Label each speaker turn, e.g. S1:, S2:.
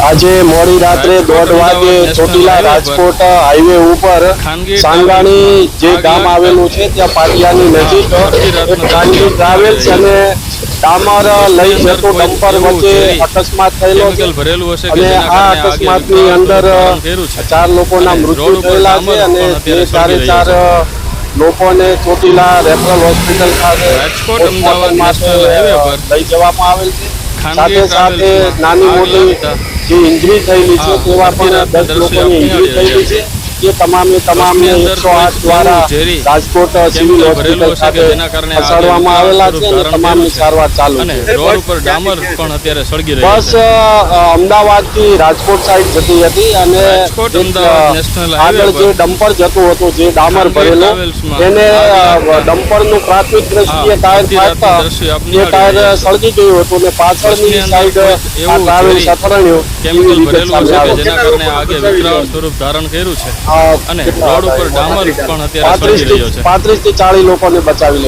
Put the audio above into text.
S1: આજે મોડી રાત્રે 1:30 વાગે ચોટીલા રાજકોટ હાઈવે ઉપર સાંગાણી જે ગામ આવેલું છે ત્યાં પાટિયાની નજીક એક ખાનગી ટ્રાવેલ્સ અને ડામર લઈ જતો ડમ્પર વચ્ચે અકસ્માત થયેલો છે અને આ અકસ્માતની અંદર 4 લોકોના મૃત્યુ થયેલા છે અને જે 4 લોકોને ચોટીલા રેફરલ હોસ્પિટલ ખાતે લઈ જવામાં આવેલ છે। સાથે સાથે નાની મોટી જે ઇન્જરી થયેલી છે તેવા પણ 10 લોકોની ઇન્જરી થયેલી છે જે તમામને 108 દ્વારા રાજકોટ સિવિલ હોસ્પિટલ ખાતે ખસેડવામાં આવેલા છે અને તમામની સારવાર ચાલુ છે।
S2: રોડ ઉપર ડામર પણ અત્યારે સળગી રહ્યું
S1: બસ અમદાવાદથી રાજકોટ સાઈડ જતી હતી અને આગળ જે ડમ્પર જતું હતું જે ડામર ભરેલો એને ડમ્પરનું પ્રાથમિક દ્રષ્ટિએ ટાયર ફાટતા એ ટાયર સળગી ગયું હતું અને પાછળની સાઈડ આ ટ્રાવેલ્સ અથડાયું
S2: કેમિકલ ભરેલું છે કે જેના કારણે આગે વિકરાળ સ્વરૂપ ધારણ કર્યું છે અને રોડ ઉપર ડામર પણ અત્યારે સળગી રહ્યો છે।
S1: 35 થી 40 લોકોને બચાવી લેવા